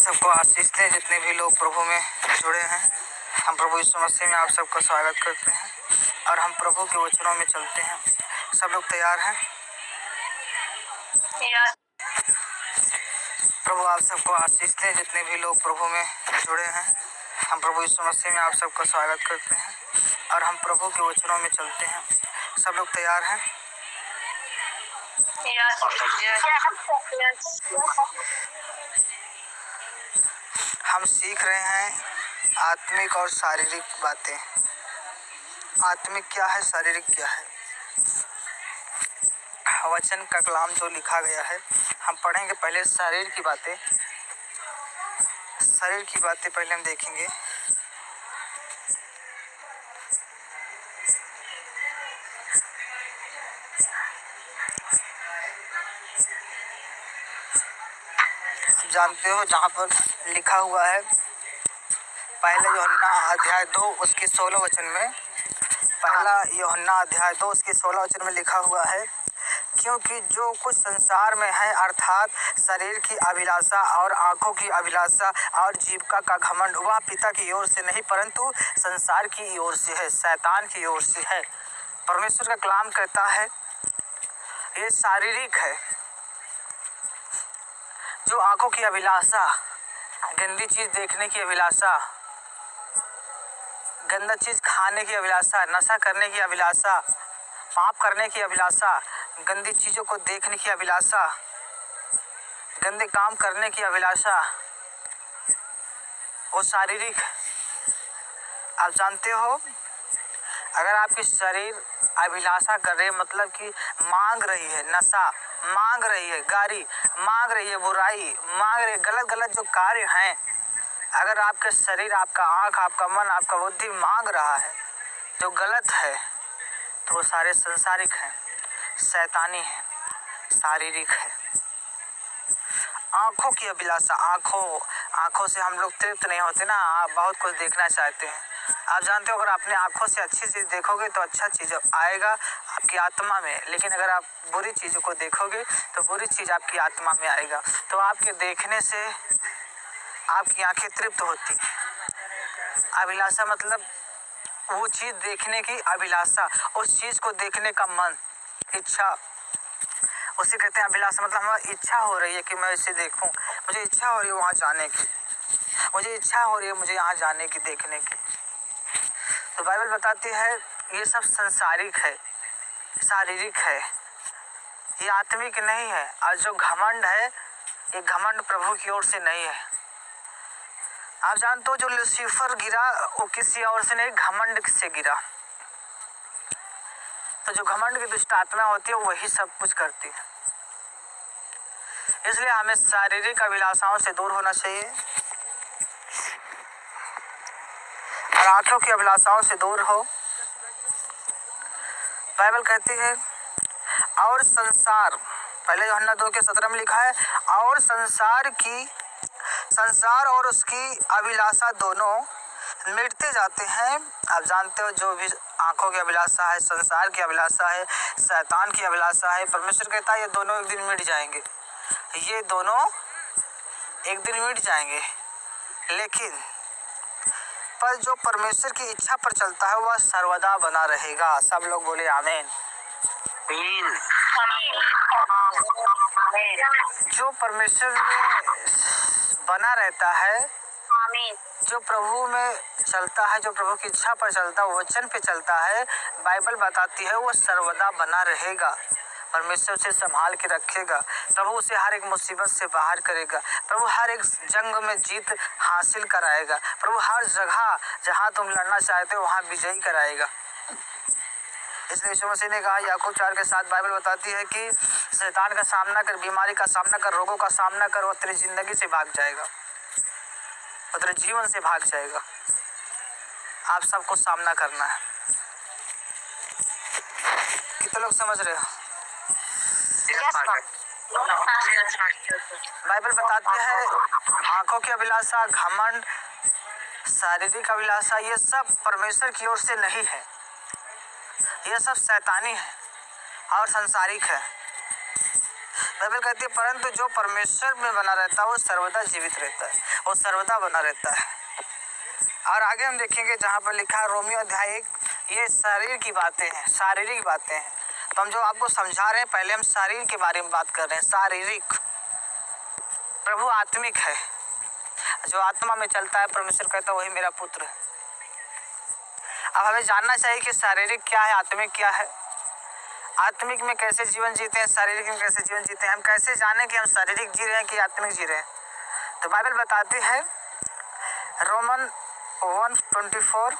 सबको आशीष दें जितने भी लोग प्रभु में जुड़े हैं। हम प्रभु यीशु मसीह में आप सबका स्वागत करते हैं और हम प्रभु के वचनों में चलते हैं। सब लोग तैयार हैं? प्रभु आप सबको आशीष दें जितने भी लोग प्रभु में जुड़े हैं। हम प्रभु यीशु मसीह में आप सबका स्वागत करते हैं और हम प्रभु के वचनों में चलते हैं। सब लोग तैयार हैं? हम सीख रहे हैं आत्मिक और शारीरिक बातें। आत्मिक क्या है, शारीरिक क्या है। वचन का कलाम जो लिखा गया है हम पढ़ेंगे। पहले शरीर की बातें पहले हम देखेंगे। जानते हो जहाँ पर लिखा हुआ है पहला यूहन्ना अध्याय 2 उसके 16 वचन में, पहला यूहन्ना अध्याय 2 उसके 16 वचन में लिखा हुआ है, क्योंकि जो कुछ संसार में है अर्थात शरीर की अभिलाषा और आंखों की अभिलाषा और जीविका का घमंड, वह पिता की ओर से नहीं परंतु संसार की ओर से है, शैतान की ओर से है। परमेश्वर का कलाम कहता है ये शारीरिक है। जो आंखों की अभिलाषा, गंदी चीज देखने की अभिलाषा, गंदा चीज खाने की अभिलाषा, नशा करने की अभिलाषा, पाप करने की अभिलाषा, गंदी चीजों को देखने की अभिलाषा, गंदे काम करने की अभिलाषा, वो शारीरिक। आप जानते हो अगर आपकी शरीर अभिलाषा कर रही है मतलब कि मांग रही है, नशा मांग रही है, गाड़ी मांग रही है, बुराई मांग रही है, गलत जो कार्य हैं, अगर आपके शरीर, आपका आँख, आपका मन, आपका बुद्धि मांग रहा है जो गलत है तो वो सारे संसारिक हैं, शैतानी है, शारीरिक है। आँखों की अभिलाषा, आँखों से हम लोग तृप्त नहीं होते ना, आप बहुत कुछ देखना चाहते हैं। आप जानते हो अगर अपने आँखों से अच्छी चीज़ देखोगे तो अच्छा चीज़ आएगा आपकी आत्मा में, लेकिन अगर आप बुरी चीज़ों को देखोगे तो बुरी चीज़ आपकी आत्मा में आएगा। तो आपके देखने से आपकी आंखें तृप्त होती। अभिलाषा मतलब वो चीज़ देखने की अभिलाषा, उस चीज़ को देखने का मन, इच्छा, उसे कहते हैं अभिलाषा। मतलब हमारी इच्छा हो रही है कि मैं इसे देखूं, मुझे इच्छा हो रही है वहाँ जाने की, मुझे इच्छा हो रही है मुझे यहाँ जाने की, देखने की। तो बाइबल बताती है ये सब संसारिक है, शारीरिक है, ये आत्मिक नहीं है। और जो घमंड है ये घमंड प्रभु की ओर से नहीं है। आप जानते हो जो लूसीफर गिरा वो किसी और से नहीं, घमंड से गिरा। तो जो घमंड की दुष्ट आत्मा होती है वही सब कुछ करती है। इसलिए हमें शारीरिक अभिलाषाओं से दूर होना चाहिए और आंखों की अभिलाषाओं से दूर हो। बाइबल कहती है और संसार, पहले यूहन्ना 2 के 17 में लिखा है, और संसार और उसकी अभिलाषा दोनों मिटते जाते हैं। आप जानते हो जो भी आंखों की अभिलाषा है, संसार की अभिलाषा है, शैतान की अभिलाषा है, परमेश्वर कहता है ये दोनों एक दिन मिट जाएंगे, ये दोनों एक दिन मिट जाएंगे। लेकिन पर जो परमेश्वर की इच्छा पर चलता है वह सर्वदा बना रहेगा। सब लोग बोले आमीन। जो परमेश्वर में बना रहता है, जो प्रभु में चलता है, जो प्रभु की इच्छा पर चलता है, वचन पे चलता है, बाइबल बताती है वो सर्वदा बना रहेगा। परमेश्वर उसे संभाल के रखेगा, प्रभु उसे हर एक मुसीबत से बाहर करेगा, प्रभु हर एक जंग में जीत हासिल कराएगा, प्रभु हर जगह जहाँ तुम लड़ना चाहते हो वहाँ विजयी कराएगा। इसलिए यीशु मसीह ने कहा याकूब 4:7 बाइबल बताती है कि शैतान का सामना कर, बीमारी का सामना कर, रोगों का सामना कर, वो तेरी जिंदगी से भाग जाएगा, वो तेरे जीवन से भाग जाएगा। आप सबको सामना करना है। कितने लोग समझ रहे हो? बाइबल बताती है आंखों की अभिलाषा, घमंड, शारीरिक अभिलाषा ये सब परमेश्वर की ओर से नहीं है, ये सब शैतानी है और संसारिक है। बाइबल कहती है परंतु जो परमेश्वर में बना रहता है वो सर्वदा जीवित रहता है, वो सर्वदा बना रहता है। और आगे हम देखेंगे जहाँ पर लिखा है रोमियो अध्याय 1, ये शरीर की बातें हैं, शारीरिक बातें हैं। तो हम जो आपको समझा रहे हैं पहले हम शरीर के बारे में बात कर रहे हैं। शारीरिक, प्रभु आत्मिक है, जो आत्मा में चलता है परमेश्वर कहता है वही मेरा पुत्र है। अब हमें जानना चाहिए कि शारीरिक क्या है, आत्मिक क्या है, आत्मिक में कैसे जीवन जीते हैं, शारीरिक में कैसे जीवन जीते हैं। हम कैसे जाने कि हम शारीरिक जी रहे हैं कि आत्मिक जी रहे हैं। तो बाइबल बताती है रोमन 1:24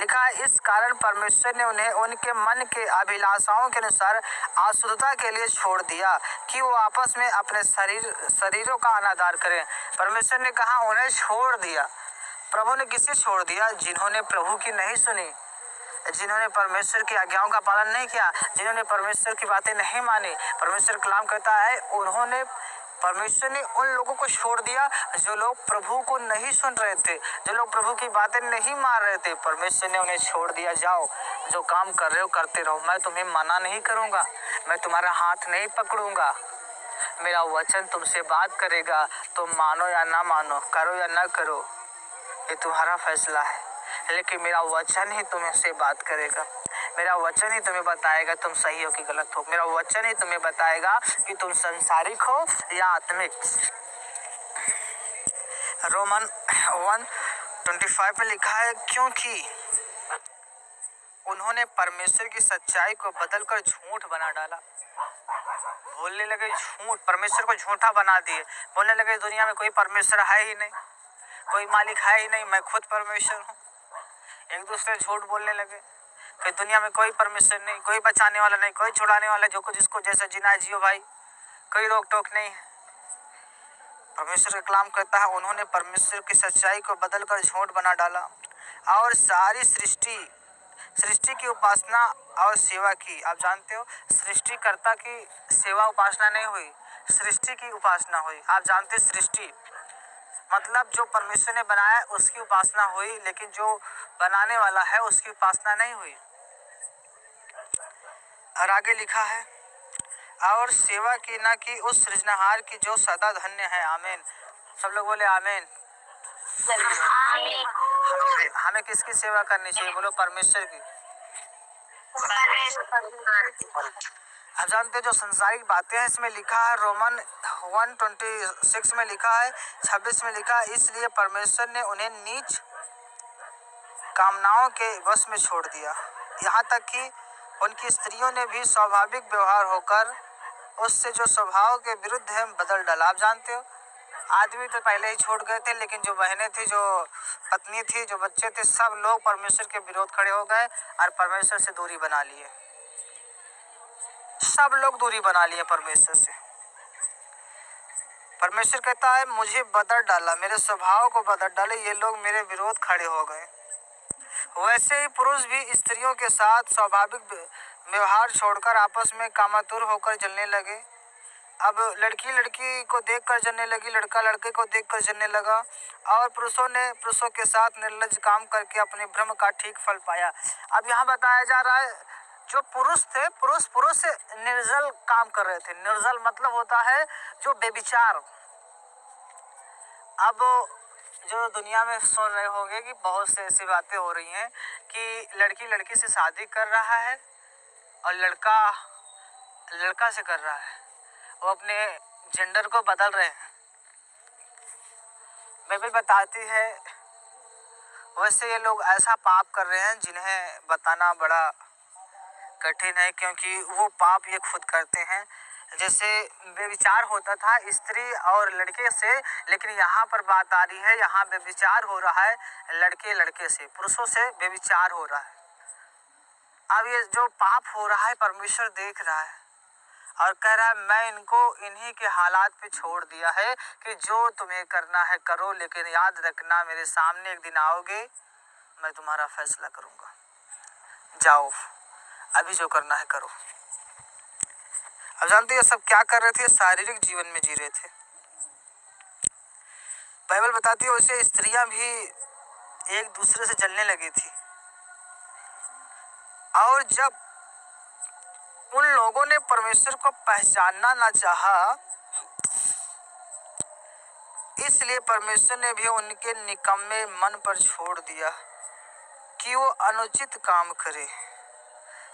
लिखा है इस कारण परमेश्वर ने उन्हें उनके मन के अभिलाषाओं के अनुसार अशुद्धता के लिए छोड़ दिया कि वो आपस में अपने शरीरों का अनादर करें। परमेश्वर ने कहा उन्हें छोड़ दिया। प्रभु ने किसे छोड़ दिया? जिन्होंने प्रभु की नहीं सुनी, जिन्होंने परमेश्वर की आज्ञाओं का पालन नहीं किया, जिन्होंने परमेश्वर की बातें नहीं मानी। परमेश्वर कलाम कहता है उन्होंने, परमेश्वर ने उन लोगों को छोड़ दिया जो लोग प्रभु को नहीं सुन रहे थे, जो लोग प्रभु की बातें नहीं मान रहे थे। परमेश्वर ने उन्हें छोड़ दिया, जाओ जो काम कर रहे हो करते रहो, मैं तुम्हें मना नहीं करूँगा, मैं तुम्हारा हाथ नहीं पकड़ूंगा, मेरा वचन तुमसे बात करेगा, तुम मानो या ना मानो, करो या ना करो, ये तुम्हारा फैसला है, लेकिन मेरा वचन ही तुमसे बात करेगा। मेरा वचन ही तुम्हें बताएगा तुम सही हो कि गलत हो। मेरा वचन ही तुम्हें बताएगा कि तुम संसारिक हो या आत्मिक। रोमन 1:25 में लिखा है क्योंकि उन्होंने परमेश्वर की सच्चाई को बदलकर झूठ बना डाला। बोलने लगे झूठ, परमेश्वर को झूठा बना दिए। बोलने लगे दुनिया में कोई परमेश्वर है ही नहीं, कोई मालिक है ही नहीं, मैं खुद परमेश्वर हूँ। एक दूसरे झूठ बोलने लगे कि दुनिया में कोई परमेश्वर नहीं, कोई बचाने वाला नहीं, कोई छुड़ाने वाला, जो कुछ जिसको जैसा जीना है जियो भाई, कोई रोक टोक नहीं है। परमेश्वर का कलाम कहता है उन्होंने परमेश्वर की सच्चाई को बदलकर झूठ बना डाला और सारी सृष्टि की उपासना और सेवा की। आप जानते हो सृष्टिकर्ता की सेवा उपासना नहीं हुई, सृष्टि की उपासना हुई। आप जानते सृष्टि मतलब जो परमेश्वर ने बनाया है उसकी उपासना हुई, लेकिन जो बनाने वाला है उसकी उपासना नहीं हुई। और आगे लिखा है और सेवा की ना कि उस सृजनहार की जो सदा धन्य है। आमीन, सब लोग बोले आमीन। हमें किसकी सेवा करनी चाहिए? बोलो परमेश्वर की। आप जानते हो जो संसारिक बातें हैं इसमें लिखा है रोमन 1:26 में लिखा है, 26 में लिखा है इसलिए परमेश्वर ने उन्हें नीच कामनाओं के वश में छोड़ दिया, यहाँ तक कि उनकी स्त्रियों ने भी स्वाभाविक व्यवहार होकर उससे जो स्वभाव के विरुद्ध है बदल डाला। आप जानते हो आदमी तो पहले ही छोड़ गए थे, लेकिन जो बहनें थी, जो पत्नी थी, जो बच्चे थे, सब लोग परमेश्वर के विरोध खड़े हो गए और परमेश्वर से दूरी बना लिए। सब लोग दूरी बना लिए परमेश्वर से। परमेश्वर कहता है मुझे बदल डाला, मेरे स्वभाव को बदल डाले, ये लोग मेरे विरोध खड़े हो गए। वैसे ही पुरुष भी स्त्रियों के साथ स्वाभाविक व्यवहार छोड़कर आपस में कामातुर होकर जलने लगे। अब लड़की लड़की को देखकर जलने लगी, लड़का लड़के को देखकर जलने लगा, और पुरुषों ने पुरुषों के साथ निर्लज्ज काम करके अपने भ्रम का ठीक फल पाया। अब यहाँ बताया जा रहा है जो पुरुष थे, पुरुष से निर्जल काम कर रहे थे। निर्जल मतलब होता है जो बेविचार। अब जो दुनिया में सुन रहे होंगे कि बहुत से ऐसी बातें हो रही हैं कि लड़की लड़की से शादी कर रहा है और लड़का लड़का से कर रहा है, वो अपने जेंडर को बदल रहे हैं। बाइबल बताती है वैसे ये लोग ऐसा पाप कर रहे हैं जिन्हें बताना बड़ा कठिन है, क्योंकि वो पाप ये खुद करते हैं। जैसे बेविचार होता था स्त्री और लड़के से, लेकिन यहाँ पर बात आ रही है यहाँ बेविचार हो रहा है लड़के लड़के से, पुरुषों से बेविचार हो रहा है। अब ये जो पाप हो रहा है परमेश्वर देख रहा है और कह रहा है मैं इनको इन्हीं के हालात पे छोड़ दिया है कि जो तुम्हें करना है करो, लेकिन याद रखना मेरे सामने एक दिन आओगे, मैं तुम्हारा फैसला करूँगा। जाओ अभी जो करना है करो। अब जानते हैं सब क्या कर रहे थे? शारीरिक जीवन में जी रहे थे। बाइबल बताती है वैसे स्त्रियां भी एक दूसरे से जलने लगी थी, और जब उन लोगों ने परमेश्वर को पहचानना ना चाहा, इसलिए परमेश्वर ने भी उनके निकम्मे मन पर छोड़ दिया कि वो अनुचित काम करे।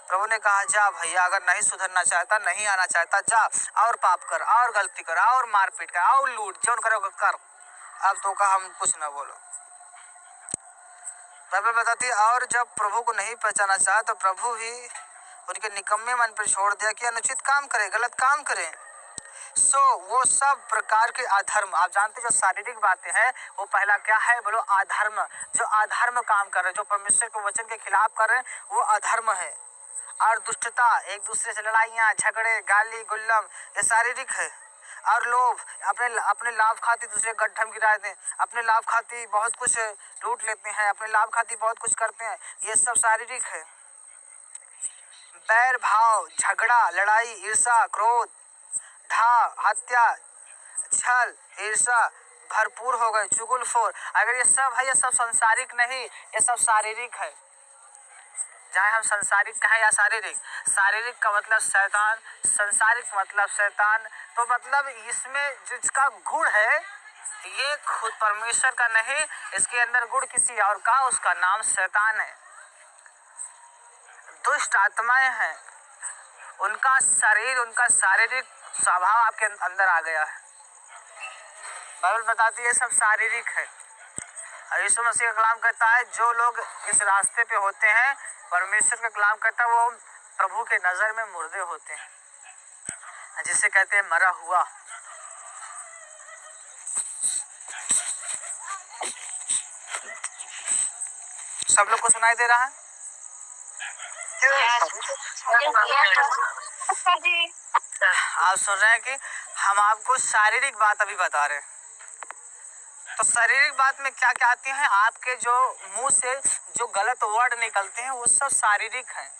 प्रभु ने कहा, जा भैया, अगर नहीं सुधरना चाहता, नहीं आना चाहता, जा और पाप कर, और गलती कर, और मारपीट कर, और लूट, जो करोगे कर, अब तो कहा हम कुछ ना बोलो। बाइबल बताती है, और जब प्रभु को नहीं पहचाना चाहा तो प्रभु भी उनके निकम्मे मन पर छोड़ दिया कि अनुचित काम करे, गलत काम करे। वो सब प्रकार के अधर्म, आप जानते जो शारीरिक बातें हैं, वो पहला क्या है बोलो, अधर्म। जो अधर्म काम कर रहे हैं, जो परमेश्वर के वचन के खिलाफ कर रहे हैं, वो अधर्म है। और दुष्टता, एक दूसरे से लड़ाइयाँ, झगड़े, गाली गुल्लम, ये शारीरिक है। और लोभ, अपने लाभ खातिर दूसरे गड्ढे में गिरा देते हैं, अपने लाभ खातिर बहुत कुछ लूट लेते हैं, अपने लाभ खातिर बहुत कुछ करते हैं, ये सब शारीरिक है। बैर भाव, झगड़ा, लड़ाई, ईर्षा, क्रोध, हत्या, छल, ईर्षा भरपूर हो गए, चुगलखोर, अगर ये सब है, ये सब संसारिक नहीं, ये सब शारीरिक है। चाहे हम संसारिक कहें या शारीरिक, शारीरिक का मतलब शैतान, संसारिक मतलब शैतान। तो मतलब इसमें जिसका गुण है ये खुद परमेश्वर का नहीं, इसके अंदर गुण किसी और का, उसका नाम शैतान है। दुष्ट आत्माएं हैं, उनका शरीर, उनका शारीरिक स्वभाव आपके अंदर आ गया है। बाइबल बताती है सब शारीरिक है। यीशु मसीह का कलाम कहता है, जो लोग इस रास्ते पे होते हैं, परमेश्वर का कलाम कहता है, वो प्रभु के नजर में मुर्दे होते हैं, जिसे कहते हैं मरा हुआ। सब लोग को सुनाई दे रहा है? आप सुन रहे हैं कि हम आपको शारीरिक बात अभी बता रहे हैं। तो शारीरिक बात में क्या क्या आती है, आपके जो मुंह से जो गलत वर्ड निकलते हैं वो सब शारीरिक हैं।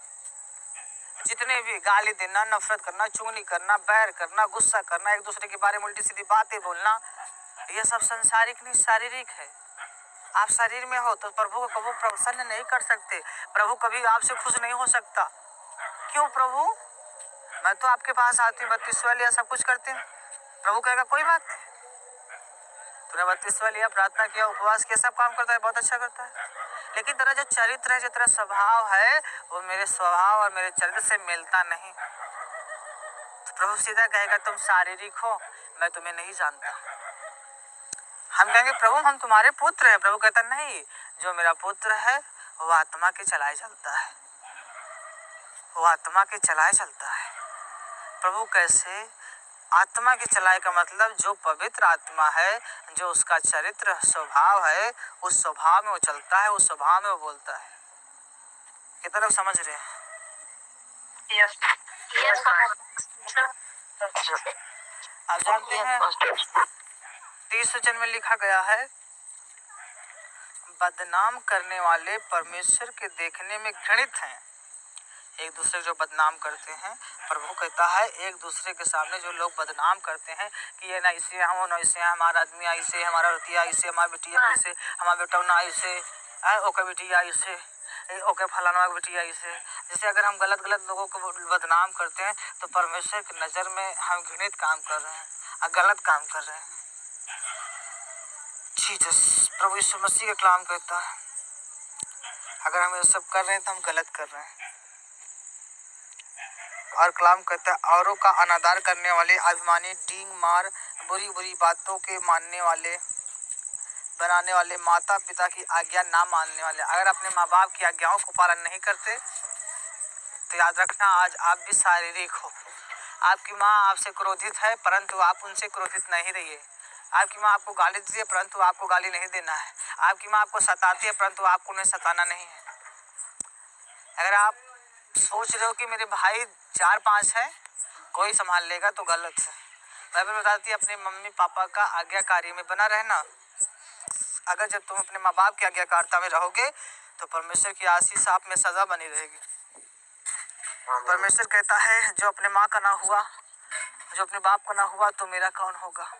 जितने भी गाली देना, नफरत करना, चुगली करना, बैर करना, गुस्सा करना, एक दूसरे के बारे में उल्टी सीधी बातें बोलना, ये सब संसारिक नहीं, शारीरिक है। आप शरीर में हो तो प्रभु को कभी प्रसन्न नहीं कर सकते, प्रभु कभी आपसे खुश नहीं हो सकता। क्यों प्रभु, मैं तो आपके पास आती हूँ, 32 लिया, सब कुछ करते हैं। प्रभु कहेगा कोई बात नहीं, तूने 32 लिया, प्रार्थना किया, उपवास किया, सब काम करता है, बहुत अच्छा करता है, लेकिन तेरा जो चरित्र है, जो तेरा स्वभाव है, वो मेरे स्वभाव और मेरे चरित्र से मिलता नहीं। तो प्रभु सीधा कहेगा तुम शारीरिक हो, मैं तुम्हें नहीं जानता। हम कहेंगे प्रभु हम तुम्हारे पुत्र हैं। प्रभु कहता नहीं, जो मेरा पुत्र है वो आत्मा के चलाए चलता है, वो आत्मा के चलाए चलता है। प्रभु कैसे? आत्मा के चलाए का मतलब जो पवित्र आत्मा है, जो उसका चरित्र स्वभाव है, उस स्वभाव में वो चलता है, उस स्वभाव में वो बोलता है। कितना लोग समझ रहे हैं? आप जानते हैं 30 वचन में लिखा गया है, बदनाम करने वाले परमेश्वर के देखने में घृणित हैं। एक दूसरे जो बदनाम करते हैं, प्रभु कहता है एक दूसरे के सामने जो लोग बदनाम करते हैं कि ये ना इसे हम, ना इसे हमारा आदमी, ऐसे हमारा रतिया, ऐसे हमारा बिटिया, ऐसे हमारा बेटौना, ऐसे ओके बिटिया, ऐसे ओके फलाना बिटिया, ऐसे। जैसे अगर हम गलत लोगों को बदनाम करते हैं तो परमेश्वर की नज़र में हम घृणित काम कर रहे हैं और गलत काम कर रहे हैं। जीसस, प्रभु यीशु मसीह का कलाम कहता है अगर हम ये सब कर रहे हैं तो हम गलत कर रहे हैं। और कलाम कहता है औरों का अनादर करने वाले, अभिमानी, डींग मार, बुरी बुरी बातों के मानने वाले, बनाने वाले, माता पिता की आज्ञा ना मानने वाले। अगर अपने माँ बाप की आज्ञाओं को पालन नहीं करते तो याद रखना आज आप भी शारीरिक हो। आपकी माँ आपसे क्रोधित है परंतु आप उनसे क्रोधित नहीं रहिए। आपकी माँ आपको गाली देती है परंतु आपको गाली नहीं देना है। आपकी माँ आपको सताती है परंतु आपको उन्हें सताना नहीं है। अगर आप सोच रहे हो कि मेरे भाई 4-5 हैं, कोई संभाल लेगा, तो गलत है। बाइबल बताती है अपने मम्मी पापा का आज्ञाकारी में बना रहना। अगर जब तुम अपने माँ बाप की आज्ञाकारिता में रहोगे तो परमेश्वर की आशीष आप में सदा बनी रहेगी। परमेश्वर कहता है जो अपने माँ का ना हुआ, जो अपने बाप का ना हुआ, तो मेरा कौन होगा।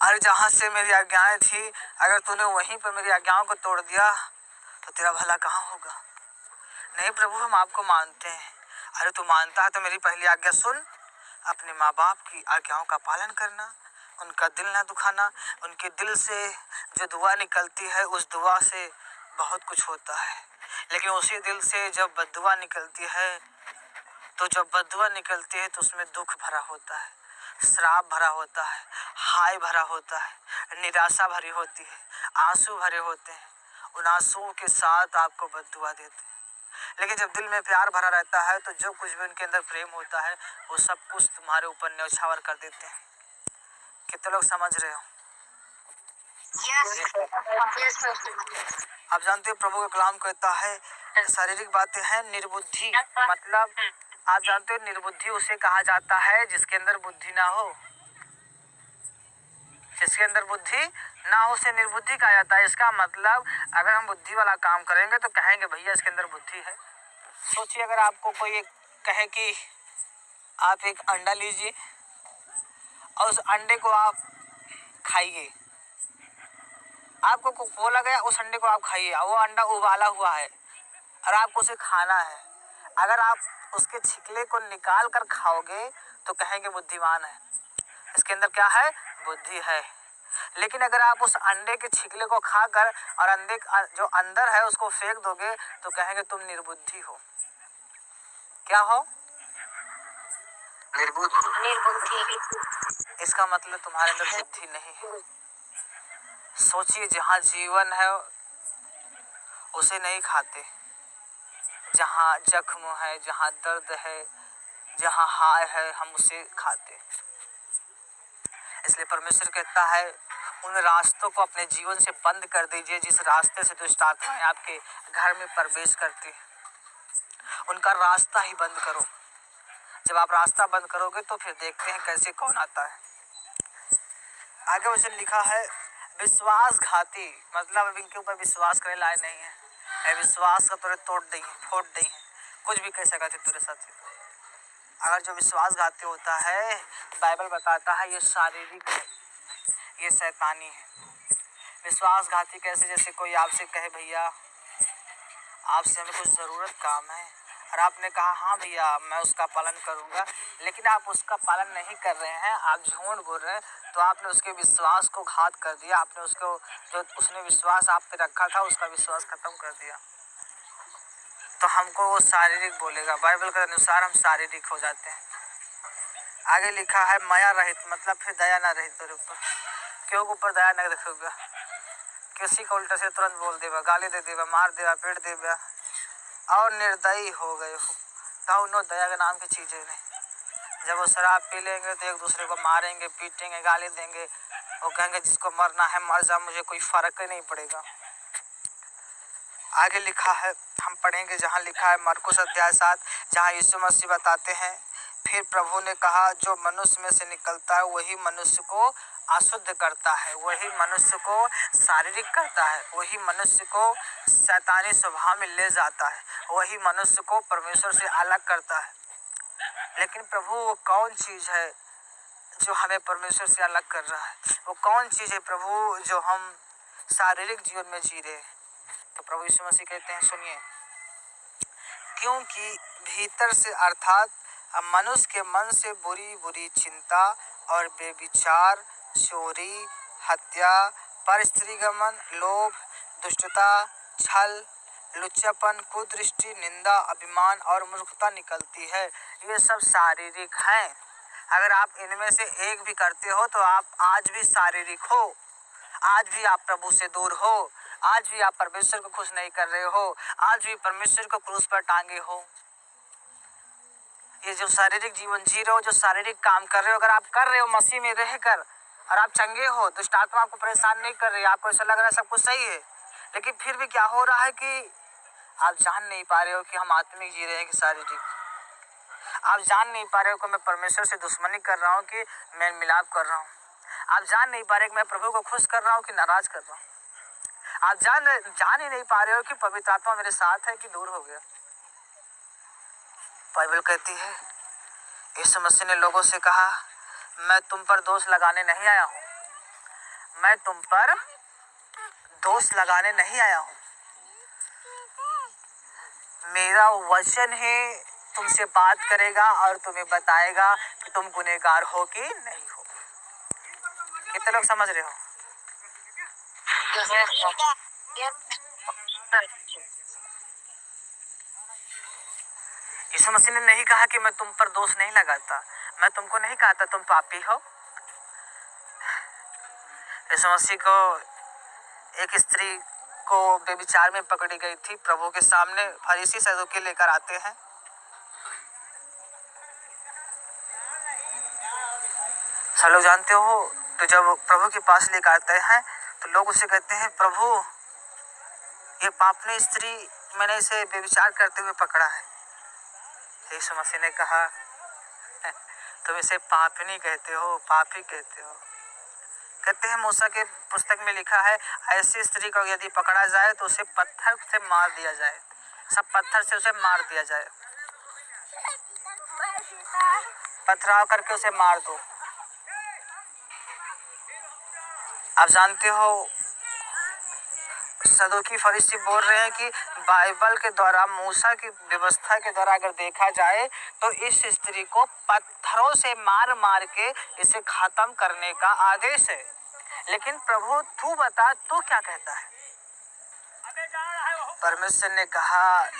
और जहाँ से मेरी आज्ञाएं थी, अगर तूने वहीं पर मेरी आज्ञाओं को तोड़ दिया तो तेरा भला कहाँ होगा। नहीं प्रभु, हम आपको मानते हैं अरे तू मानता है तो मेरी पहली आज्ञा सुन, अपने माँ बाप की आज्ञाओं का पालन करना, उनका दिल ना दुखाना। उनके दिल से जो दुआ निकलती है उस दुआ से बहुत कुछ होता है, लेकिन उसी दिल से जब बद्दुआ निकलती है तो जब बद्दुआ निकलती है तो उसमें दुख भरा होता है, श्राप भरा होता है, हाय भरा होता है, निराशा भरी होती है, आंसू भरे होते हैं। उन आंसुओं के साथ आपको बद्दुआ देते हैं। लेकिन जब दिल में प्यार भरा रहता है तो जो कुछ भी उनके अंदर प्रेम होता है वो सब कुछ तुम्हारे ऊपर न्यौछावर कर देते हैं। कितने लोग समझ रहे हो? आप जानते हो प्रभु का कलाम कहता है शारीरिक बातें हैं निर्बुद्धि, मतलब आप जानते हो निर्बुद्धि उसे कहा जाता है जिसके अंदर बुद्धि ना हो। जिसके अंदर बुद्धि ना हो उसे निर्बुद्धि कहा जाता है। इसका मतलब अगर हम बुद्धि वाला काम करेंगे तो कहेंगे भैया इसके अंदर बुद्धि है। सोचिए अगर आपको कोई कहे कि आप एक अंडा लीजिए और उस अंडे को आप खाइए, आपको बोला गया उस अंडे को आप खाइए, वो अंडा उबाला हुआ है और आपको उसे खाना है। अगर आप उसके छिकले को निकाल कर खाओगे तो कहेंगे बुद्धिमान है, इसके अंदर क्या है? बुद्धि है। लेकिन अगर आप उस अंडे के छिकले को खाकर और अंडे जो अंदर है उसको फेंक दोगे तो कहेंगे तुम निर्बुद्धि हो। क्या हो? निर्बुद्धि। इसका मतलब तुम्हारे अंदर बुद्धि नहीं है। सोचिए जहाँ जीवन है उसे नहीं खाते, जहाँ जख्म है, जहाँ दर्द है, जहाँ हाय है, हम उसे खाते। इसलिए परमेश्वर कहता है उन रास्तों को अपने जीवन से बंद कर दीजिए जिस रास्ते से दुष्ट आत्माएं आपके घर में प्रवेश करती है। उनका रास्ता ही बंद करो। जब आप रास्ता बंद करोगे तो फिर देखते हैं कैसे कौन आता है। आगे वचन लिखा है विश्वासघाती, मतलब अब इनके ऊपर विश्वास करने लायक नहीं है। विश्वास का तुरंत तोड़ देंगे, फोड़ देंगे, कुछ भी कह सकते तेरे साथ। अगर जो विश्वासघाती होता है बाइबल बताता है ये शारीरिक है, ये शैतानी है। विश्वासघाती कैसे? जैसे कोई आपसे कहे भैया आपसे हमें कुछ ज़रूरत काम है और आपने कहा हाँ भैया मैं उसका पालन करूँगा, लेकिन आप उसका पालन नहीं कर रहे हैं, आप झूठ बोल रहे हैं, तो आपने उसके विश्वास को घात कर दिया। आपने उसको जो उसने विश्वास आप पे रखा था उसका विश्वास खत्म कर दिया। तो हमको वो शारीरिक बोलेगा। बाइबल के अनुसार हम शारीरिक हो जाते हैं। आगे लिखा है माया रहित, मतलब फिर दया ना रहित तेरे ऊपर। क्यों ऊपर दया नहीं रखोगे? किसी को उल्टा से तुरंत बोल देगा, गाली दे देगा, मार देगा, पीट देगा और निर्दयी हो गए हो। दोनों दया के नाम की चीजें नहीं। जब वो शराब पी लेंगे तो एक दूसरे को मारेंगे, पीटेंगे, गाली देंगे, वो कहेंगे जिसको मरना है मर जा, मुझे कोई फर्क ही नहीं पड़ेगा। आगे लिखा है, हम पढ़ेंगे जहाँ लिखा है मरकुस अध्याय 7, जहाँ यीशु मसीह बताते हैं फिर प्रभु ने कहा जो मनुष्य में से निकलता है वही मनुष्य को अशुद्ध करता है, वही मनुष्य को शारीरिक करता है, वही मनुष्य को शैतानी स्वभाव में ले जाता है, वही मनुष्य को परमेश्वर से अलग करता है। लेकिन प्रभु वो कौन चीज़ है जो हमें परमेश्वर से अलग कर रहा है? वो कौन चीज़ है प्रभु जो हम शारीरिक जीवन में जी रहे हैं? तो प्रभु यीशु मसीह कहते हैं सुनिए, क्योंकि भीतर से अर्थात मनुष्य के मन से बुरी बुरी चिंता और बेविचार, चोरी, हत्या, परस्त्रीगमन, लोभ, दुष्टता, छल, लुच्चापन, कुदृष्टि, निंदा, अभिमान और मूर्खता निकलती है। ये सब शारीरिक हैं। अगर आप इनमें से एक भी करते हो तो आप आज भी शारीरिक हो, आज भी आप प्रभु से दूर हो, आज भी आप परमेश्वर को खुश नहीं कर रहे हो, आज भी परमेश्वर को क्रूस पर टांगे हो। ये जो शारीरिक जीवन जी रहे हो, जो शारीरिक काम कर रहे हो, अगर आप कर रहे हो मसीह में रहकर और आप चंगे हो, दुष्ट आत्मा आपको परेशान नहीं कर रही, आपको ऐसा लग रहा है सब कुछ सही है, लेकिन फिर भी क्या हो रहा है कि आप जान नहीं पा रहे हो कि हम आत्मिक जी रहे हैं कि शारीरिक। आप जान नहीं पा रहे हो कि मैं परमेश्वर से दुश्मनी कर रहा हूँ कि मैं मिलाप कर रहा हूँ। आप जान नहीं पा रहे कि मैं प्रभु को खुश कर रहा हूँ कि नाराज कर रहा हूँ। आप जान ही नहीं पा रहे हो कि पवित्र आत्मा मेरे साथ है कि दूर हो गया। बाइबल कहती है यीशु मसीह ने लोगों से कहा मैं तुम पर दोष लगाने नहीं आया हूँ, मैं तुम पर दोष लगाने नहीं आया हूँ। मेरा वचन ही तुमसे बात करेगा और तुम्हें बताएगा कि तुम गुनहगार हो कि नहीं हो। कितने लोग समझ रहे हो? यीशु मसीह ने नहीं कहा कि मैं तुम पर दोष नहीं लगाता, मैं तुमको नहीं कहा था तुम पापी हो। यीशु मसीह को एक स्त्री को व्यभिचार में पकड़ी गई थी, प्रभु के सामने फरीसी सदूकी लेकर आते हैं। सब लोग जानते हो, तो जब प्रभु के पास लेकर आते हैं तो लोग उसे कहते हैं, प्रभु ये पापनी स्त्री, मैंने इसे व्यभिचार करते हुए पकड़ा है। यीशु मसीह ने कहा, तुम इसे पापनी कहते हो, पापी कहते हो। कहते हैं मूसा के पुस्तक में लिखा है, ऐसी स्त्री को यदि पकड़ा जाए तो उसे पत्थर से मार दिया जाए, सब पत्थर से उसे मार दिया जाए, पथराव करके उसे मार दो। आप जानते हो, सदूकी फरीसी बोल रहे हैं कि बाइबल के द्वारा, मूसा की व्यवस्था के द्वारा अगर देखा जाए तो इस स्त्री को पत्थरों से मार मार के इसे खत्म करने का आदेश है। लेकिन प्रभु तू बता, तू क्या कहता है? परमेश्वर ने कहा,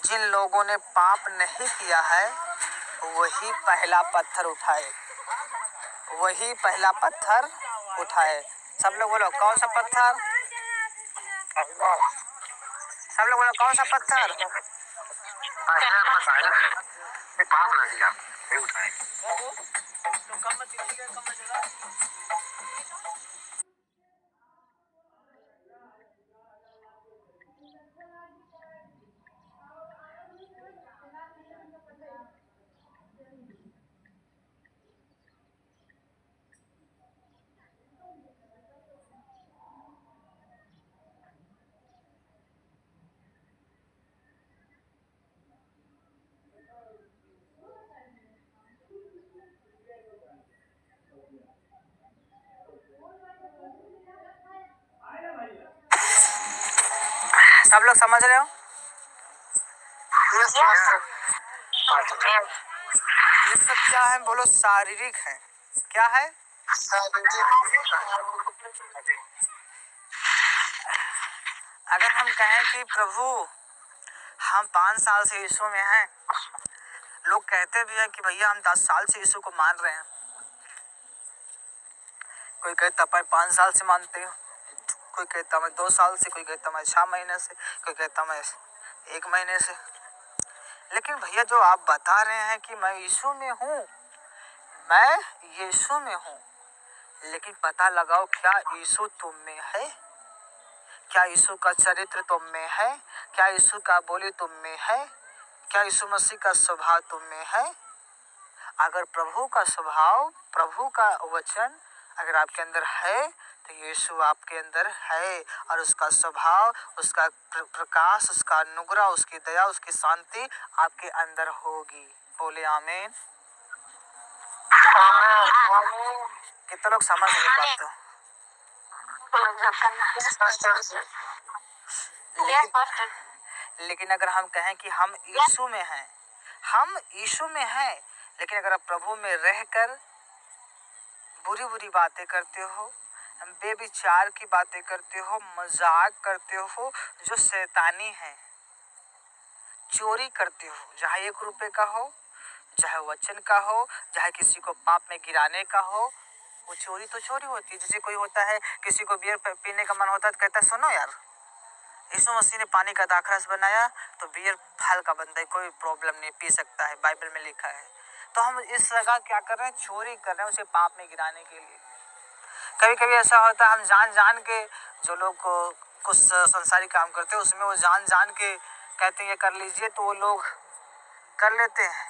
जिन लोगों ने पाप नहीं किया है वही पहला पत्थर उठाए, वही पहला पत्थर उठाए। सब लोग बोलो कौन सा पत्थर? सब लोग बोलो कौन सा पत्थर? पाप ना किया उठाए। सब लोग समझ रहे हो? ये सब क्या है? बोलो शारीरिक है। क्या है? अगर हम कहें कि प्रभु हम 5 साल से यीशु में हैं, लोग कहते भी हैं कि भैया हम 10 साल से यीशु को मान रहे हैं। कोई कहता मैं 5 साल से मानते हो, कोई कहता मैं 2 साल से, कोई कहता मैं 6 महीने से, कोई कहता मैं 1 महीने से। लेकिन भैया जो आप बता रहे हैं कि मैं यीशु में हूँ, मैं यीशु में हूँ, लेकिन पता लगाओ क्या यीशु तुम में है? क्या यीशु का चरित्र तुम में है? क्या यीशु का बोली तुम में है? क्या यीशु मसीह का स्वभाव तुम में है? अगर प्रभु का स्वभाव, प्रभु का वचन अगर आपके अंदर है तो यीशु आपके अंदर है, और उसका स्वभाव, उसका प्रकाश, उसका अनुग्रह, उसकी दया, उसकी शांति आपके अंदर होगी। बोले आमीन। कितने लोग समझ रहे बात? लेकिन अगर हम कहें कि हम यीशु में हैं, हम यीशु में हैं, लेकिन अगर आप प्रभु में रहकर बुरी बुरी बातें करते हो, बेविचार की बातें करते हो, मजाक करते हो, जो शैतानी है, चोरी करते हो, चाहे 1 रुपए का हो, चाहे वचन का हो, चाहे किसी को पाप में गिराने का हो, वो चोरी तो चोरी होती है। जैसे कोई होता है, किसी को बियर पीने का मन होता है तो कहता है सुनो यार, यीशु मसीह ने पानी का दाखरस बनाया तो बियर फल का बनता है, कोई प्रॉब्लम नहीं, पी सकता है, बाइबल में लिखा है। तो हम इस जगह क्या कर रहे हैं? चोरी कर रहे हैं उसे पाप में गिराने के लिए। कभी कभी ऐसा होता है, हम जान जान के, जो लोग कुछ संसारिक काम करते हैं उसमें वो जान जान के कहते हैं ये कर लीजिए, तो वो लोग कर लेते हैं,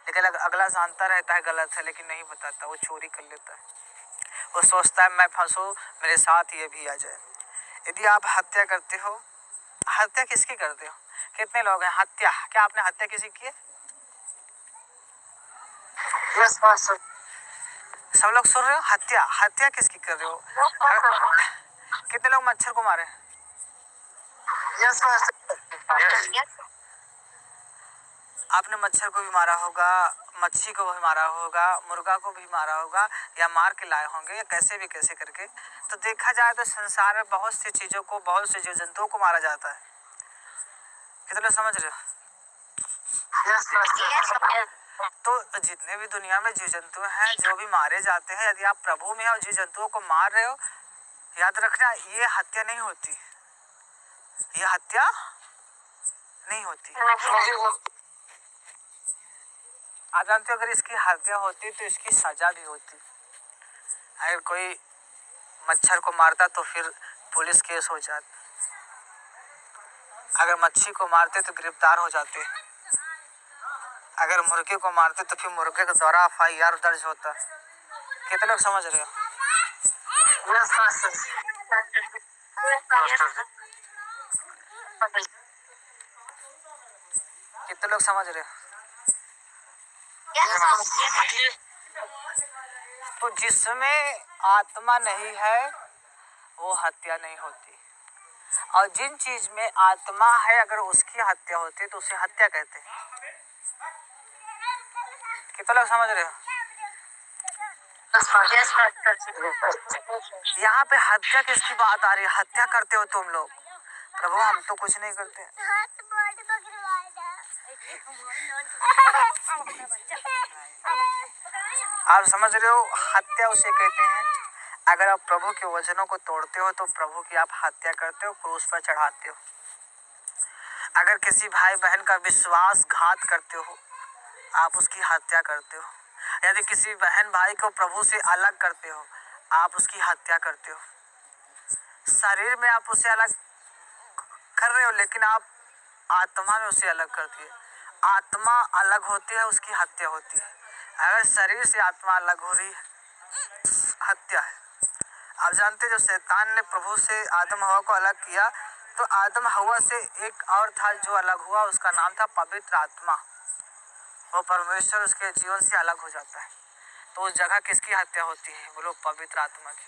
लेकिन अगला जानता रहता है गलत है, लेकिन नहीं बताता, वो चोरी कर लेता है। वो सोचता है मैं फंसूं, मेरे साथ ये भी आ जाए। यदि आप हत्या करते हो, हत्या किसकी करते हो? कितने लोग हैं हत्या? क्या आपने हत्या किसी की है? सब लोग सुन रहे हो? हत्या, हत्या किसकी कर रहे हो? कितने लोग मच्छर को मारे? आपने मच्छर को भी मारा होगा, मच्छी को भी मारा होगा, मुर्गा को भी मारा होगा, या मार के लाए होंगे, या कैसे करके। तो देखा जाए तो संसार में बहुत सी चीज़ों को, बहुत से जीव जंतुओं को मारा जाता है। कितने लोग समझ रहे हो? तो जितने भी दुनिया में जीव जंतु हैं जो भी मारे जाते हैं, यदि आप प्रभु में और जीव जंतुओं को मार रहे हो, याद रखना ये हत्या नहीं होती, ये हत्या नहीं होती। आप जानते हो अगर इसकी हत्या होती तो इसकी सजा भी होती। अगर कोई मच्छर को मारता तो फिर पुलिस केस हो जाती, अगर मच्छी को मारते तो गिरफ्तार हो जाते, अगर मुर्गे को मारते तो फिर मुर्गे के द्वारा FIR दर्ज होता। कितने लोग समझ रहे हो? कितने लोग समझ रहे हो? तो जिसमें आत्मा नहीं है वो हत्या नहीं होती, और जिन चीज में आत्मा है अगर उसकी हत्या होती है तो उसे हत्या कहते हैं। कितना लोग समझ रहे हो? यहाँ पे हत्या किसकी बात आ रही है? हत्या करते हो तुम लोग। प्रभु हम तो कुछ नहीं करते। आप समझ रहे हो? हत्या उसे कहते हैं अगर आप प्रभु के वचनों को तोड़ते हो तो प्रभु की आप हत्या करते हो, क्रूस पर चढ़ाते हो। अगर किसी भाई बहन का विश्वासघात करते हो आप उसकी हत्या करते हो। यदि किसी बहन भाई को प्रभु से अलग करते हो आप उसकी हत्या करते हो। शरीर में आप उसे अलग कर रहे हो लेकिन आप आत्मा में उसे अलग करती है। आत्मा अलग होती है उसकी हत्या होती है। अगर शरीर से आत्मा अलग हो रही है हत्या है। आप जानते जो शैतान ने प्रभु से आदम हवा को अलग किया तो आदम हवा से एक और था जो अलग हुआ, उसका नाम था पवित्र आत्मा। वो परमेश्वर उसके जीवन से अलग हो जाता है तो उस जगह किसकी हत्या होती है? बोलो पवित्र आत्मा की।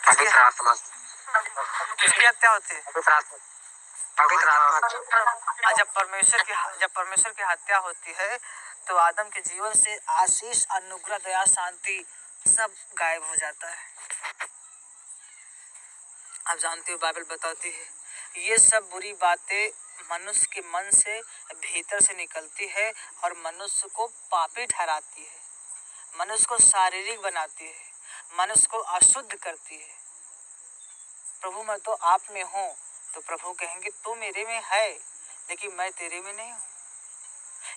पवित्र आत्मा किसकी हत्या होती है? पवित्र आत्मा। जब परमेश्वर की हत्या होती है तो आदम के जीवन से आशीष, अनुग्रह, दया, शांति सब गायब हो जाता है। आप जानते हो बाइबल बताती है ये सब बुरी बातें मनुष्य के मन से भीतर से निकलती है और मनुष्य को पापी ठहराती है, मनुष्य को शारीरिक बनाती है, मनुष्य को अशुद्ध करती है। प्रभु मैं तो आप में हूँ तो प्रभु कहेंगे तू मेरे में है लेकिन मैं तेरे में नहीं हूँ।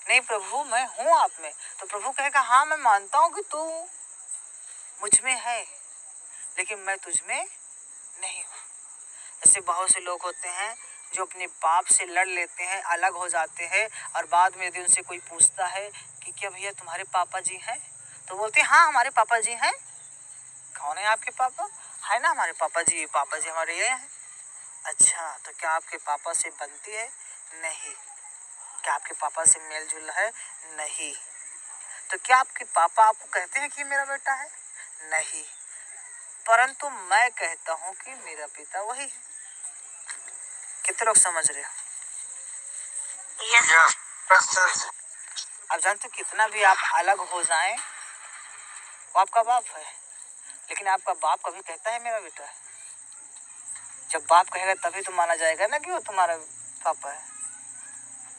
नहीं प्रभु मैं हूँ आप में, तो प्रभु कहेगा हाँ मैं मानता हूँ कि तू मुझ में है लेकिन मैं तुझ में नहीं हूँ। ऐसे बहुत से लोग होते हैं जो अपने बाप से लड़ लेते हैं, अलग हो जाते हैं और बाद में यदि उनसे कोई पूछता है कि क्या भैया तुम्हारे पापा जी हैं, तो बोलते हैं हाँ हमारे पापा जी हैं। कौन है आपके पापा? है ना हमारे पापा जी हमारे ये हैं। अच्छा तो क्या आपके पापा से बनती है? नहीं। क्या आपके पापा से मेल जुल है? नहीं। तो क्या आपके पापा आपको कहते हैं कि मेरा बेटा है? नहीं, परंतु मैं कहता हूँ कि मेरा पिता वही है। कितने लोग समझ रहे हो? आप जानते हो कितना भी आप अलग हो जाएं वो आपका बाप है, लेकिन आपका बाप कभी कहता है मेरा बेटा है? जब बाप कहेगा तभी तो माना जाएगा ना कि वो तुम्हारा पापा है।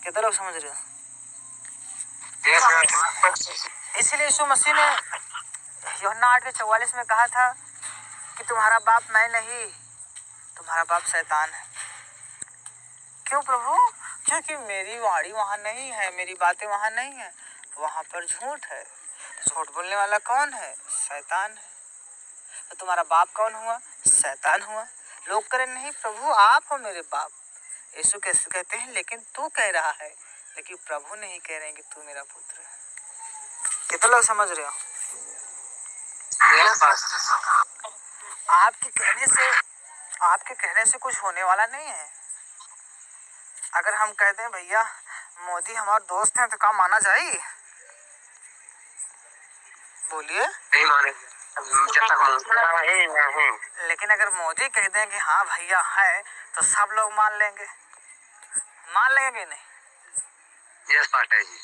कितने लोग समझ रहे हो? इसीलिए यीशु मसीह ने यूहन्ना 8:44 में कहा था कि तुम्हारा बाप मैं नहीं, तुम्हारा बाप शैतान है। क्यों प्रभु? क्योंकि मेरी वाणी वहाँ नहीं है, मेरी बातें वहाँ नहीं है, वहाँ पर झूठ है। झूठ बोलने वाला कौन है? शैतान है। तो तुम्हारा बाप कौन हुआ? शैतान हुआ। लोग करें नहीं प्रभु आप हो मेरे बाप। यीशु कैसे कहते हैं लेकिन तू कह रहा है, लेकिन प्रभु नहीं कह रहे हैं कि तू मेरा पुत्र है। कितने लोग समझ रहे हो? आपके कहने से कुछ होने वाला नहीं है। अगर हम कहते हैं भैया मोदी हमारे दोस्त हैं तो क्या माना जाए? बोलिए नहीं माने जब तक नहीं। लेकिन अगर मोदी कह दें कि हाँ भैया है तो सब लोग मान लेंगे कि नहीं? यस पार्ट है जी।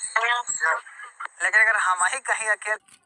लेकिन अगर हम ही कहीं अकेले